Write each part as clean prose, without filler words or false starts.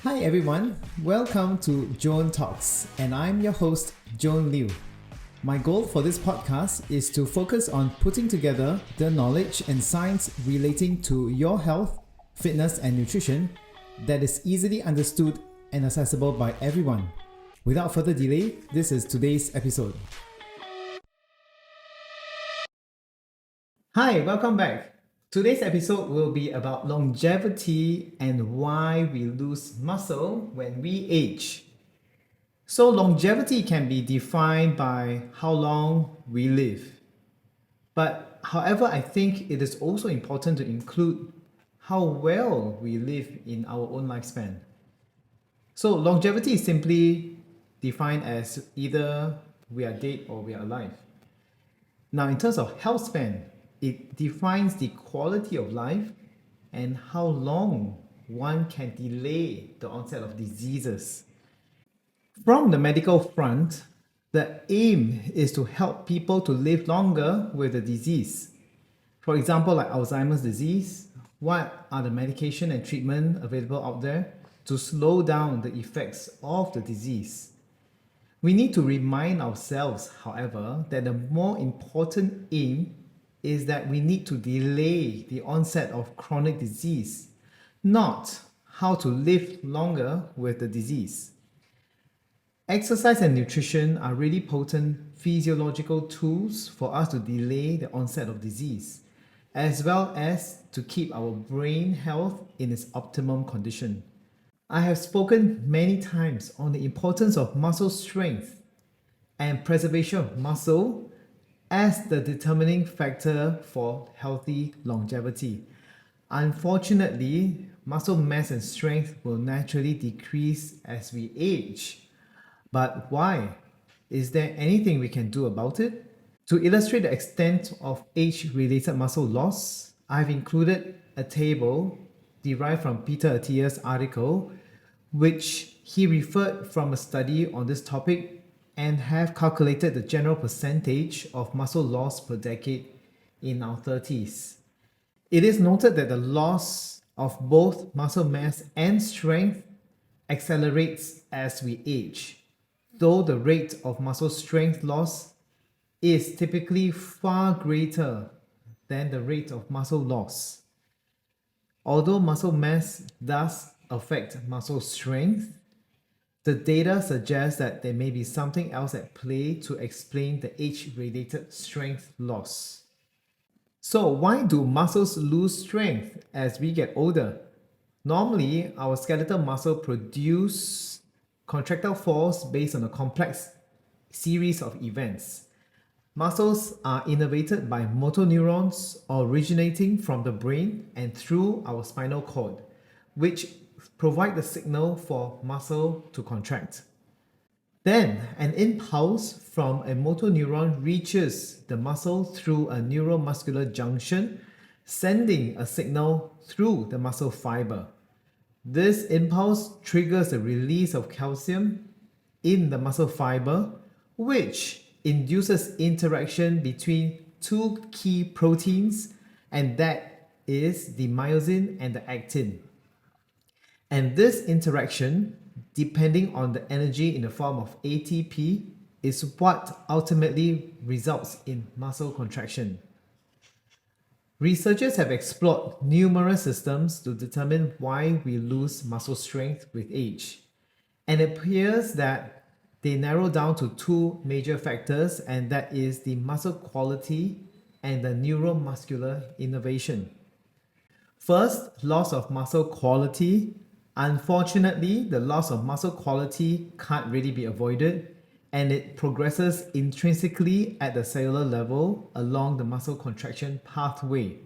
Hi everyone, welcome to JOANTalks, and I'm your host, Joan Liu. My goal for this podcast is to focus on putting together the knowledge and science relating to your health, fitness, and nutrition that is easily understood and accessible by everyone. Without further delay, this is today's episode. Hi, welcome back. Today's episode will be about longevity and why we lose muscle when we age. So, longevity can be defined by how long we live. But, however, I think it is also important to include how well we live in our own lifespan. So, longevity is simply defined as either we are dead or we are alive. Now, in terms of health span, it defines the quality of life and how long one can delay the onset of diseases. From the medical front, the aim is to help people to live longer with the disease. For example, like Alzheimer's disease, what are the medication and treatment available out there to slow down the effects of the disease? We need to remind ourselves, however, that the more important aim is that we need to delay the onset of chronic disease, not how to live longer with the disease. Exercise and nutrition are really potent physiological tools for us to delay the onset of disease, as well as to keep our brain health in its optimum condition. I have spoken many times on the importance of muscle strength and preservation of muscle as the determining factor for healthy longevity. Unfortunately, muscle mass and strength will naturally decrease as we age. But why? Is there anything we can do about it? To illustrate the extent of age-related muscle loss, I've included a table derived from Peter Attia's article, which he referred from a study on this topic and have calculated the general percentage of muscle loss per decade in our 30s. It is noted that the loss of both muscle mass and strength accelerates as we age, though the rate of muscle strength loss is typically far greater than the rate of muscle loss. Although muscle mass does affect muscle strength, the data suggests that there may be something else at play to explain the age-related strength loss. So, why do muscles lose strength as we get older? Normally, our skeletal muscle produce contractile force based on a complex series of events. Muscles are innervated by motor neurons originating from the brain and through our spinal cord, which provide the signal for muscle to contract. Then, an impulse from a motor neuron reaches the muscle through a neuromuscular junction, sending a signal through the muscle fiber. This impulse triggers the release of calcium in the muscle fiber, which induces interaction between two key proteins, and that is the myosin and the actin. And this interaction, depending on the energy in the form of ATP, is what ultimately results in muscle contraction. Researchers have explored numerous systems to determine why we lose muscle strength with age. And it appears that they narrow down to two major factors, and that is the muscle quality and the neuromuscular innervation. First, loss of muscle quality. Unfortunately, the loss of muscle quality can't really be avoided, and it progresses intrinsically at the cellular level along the muscle contraction pathway.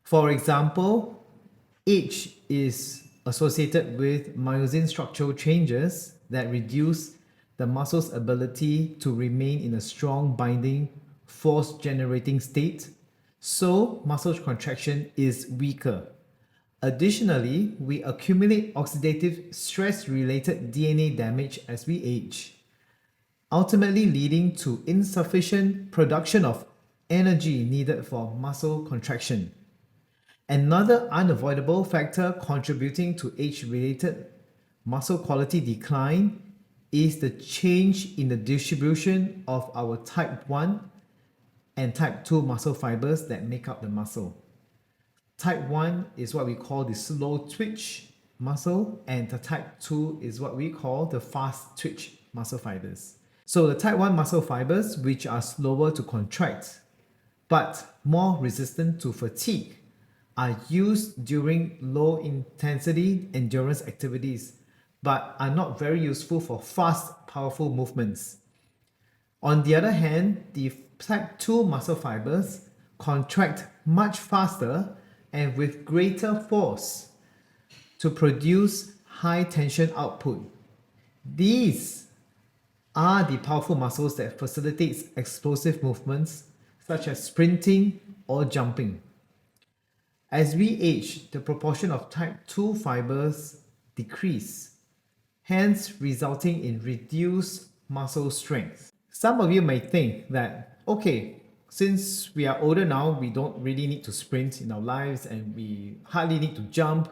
For example, age is associated with myosin structural changes that reduce the muscle's ability to remain in a strong binding force generating state, so muscle contraction is weaker. Additionally, we accumulate oxidative stress-related DNA damage as we age, ultimately leading to insufficient production of energy needed for muscle contraction. Another unavoidable factor contributing to age-related muscle quality decline is the change in the distribution of our type 1 and type 2 muscle fibers that make up the muscle. Type 1 is what we call the slow twitch muscle, and the type 2 is what we call the fast twitch muscle fibers. So the type 1 muscle fibers, which are slower to contract but more resistant to fatigue, are used during low intensity endurance activities but are not very useful for fast, powerful movements. On the other hand, the type 2 muscle fibers contract much faster and with greater force to produce high tension output. These are the powerful muscles that facilitates explosive movements such as sprinting or jumping. As we age, the proportion of type 2 fibers decrease, hence resulting in reduced muscle strength. Some of you may think that, okay, since we are older now, we don't really need to sprint in our lives and we hardly need to jump.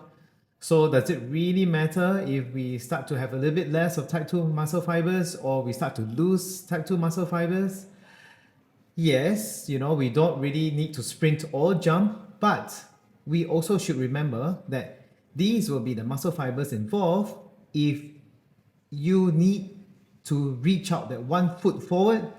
So does it really matter if we start to have a little bit less of type 2 muscle fibers or we start to lose type 2 muscle fibers? Yes, we don't really need to sprint or jump, but we also should remember that these will be the muscle fibers involved if you need to reach out that 1 foot forward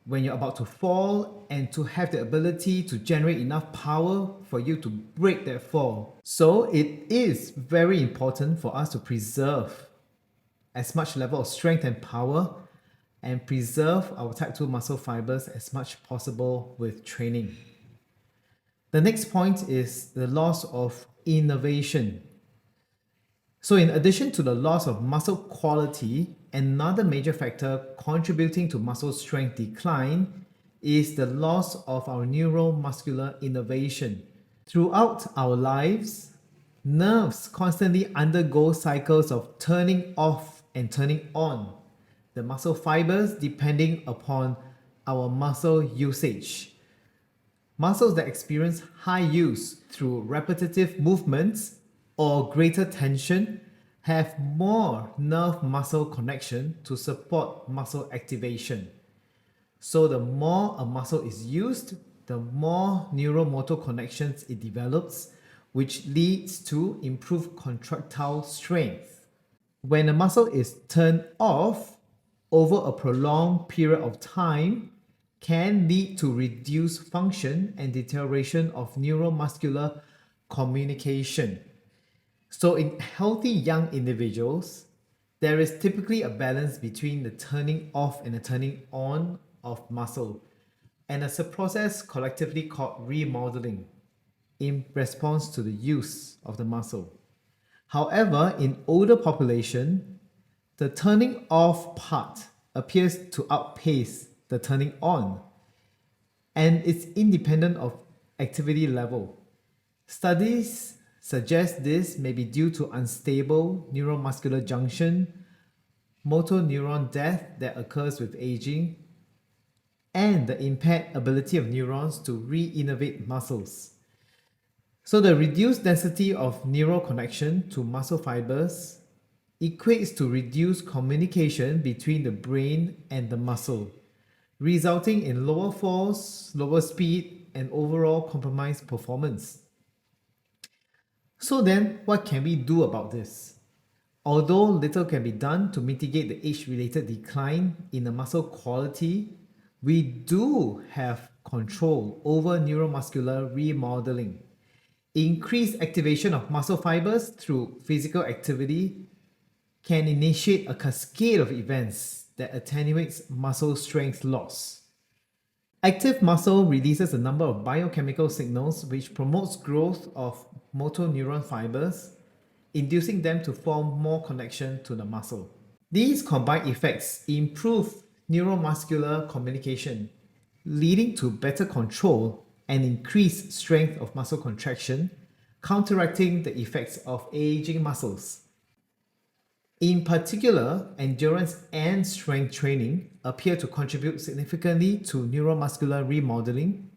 when you're about to fall and to have the ability to generate enough power for you to break that fall. So it is very important for us to preserve as much level of strength and power and preserve our type 2 muscle fibers as much possible with training. The next point is the loss of innervation. So in addition to the loss of muscle quality, another major factor contributing to muscle strength decline is the loss of our neuromuscular innervation. Throughout our lives, nerves constantly undergo cycles of turning off and turning on the muscle fibers depending upon our muscle usage. Muscles that experience high use through repetitive movements or greater tension have more nerve-muscle connection to support muscle activation. So the more a muscle is used, the more neuromotor connections it develops, which leads to improved contractile strength. When a muscle is turned off over a prolonged period of time, can lead to reduced function and deterioration of neuromuscular communication. So in healthy young individuals, there is typically a balance between the turning off and the turning on of muscle, and it's a process collectively called remodeling in response to the use of the muscle. However, in older population, the turning off part appears to outpace the turning on, and it's independent of activity level. Studies suggest this may be due to unstable neuromuscular junction, motor neuron death that occurs with aging, and the impaired ability of neurons to re-innervate muscles. So the reduced density of neural connection to muscle fibers equates to reduced communication between the brain and the muscle, resulting in lower force, lower speed, and overall compromised performance. So then, what can we do about this? Although little can be done to mitigate the age-related decline in the muscle quality, we do have control over neuromuscular remodeling. Increased activation of muscle fibers through physical activity can initiate a cascade of events that attenuates muscle strength loss. Active muscle releases a number of biochemical signals which promotes growth of motor neuron fibers, inducing them to form more connection to the muscle. These combined effects improve neuromuscular communication, leading to better control and increased strength of muscle contraction, counteracting the effects of aging muscles. In particular, endurance and strength training appear to contribute significantly to neuromuscular remodeling,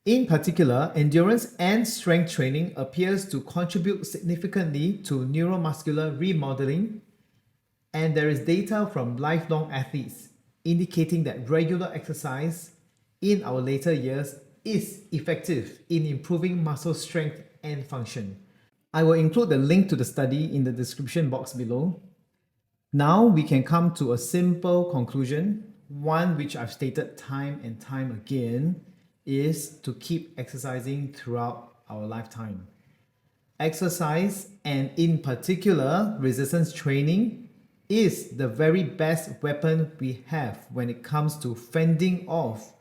In particular, endurance and strength training appears to contribute significantly to neuromuscular remodeling, and there is data from lifelong athletes indicating that regular exercise in our later years is effective in improving muscle strength and function. I will include the link to the study in the description box below. Now we can come to a simple conclusion, one which I've stated time and time again, is to keep exercising throughout our lifetime. Exercise, and in particular resistance training, is the very best weapon we have when it comes to fending off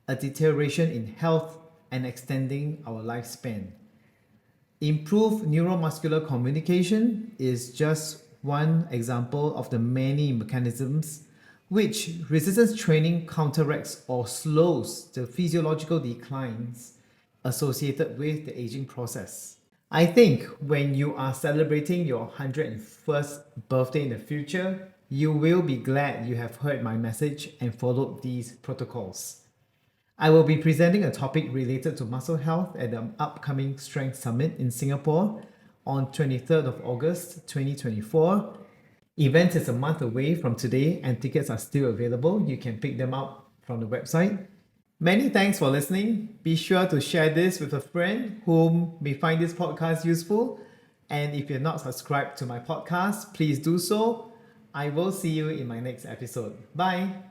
a deterioration in health and extending our lifespan. Improved neuromuscular communication is just one example of the many mechanisms which resistance training counteracts or slows the physiological declines associated with the aging process. I think when you are celebrating your 101st birthday in the future, you will be glad you have heard my message and followed these protocols. I will be presenting a topic related to muscle health at the upcoming Strength Summit in Singapore on 23rd of August 2024. Event is a month away from today and tickets are still available. You can pick them up from the website. Many thanks for listening. Be sure to share this with a friend whom may find this podcast useful. And if you're not subscribed to my podcast, please do so. I will see you in my next episode. Bye.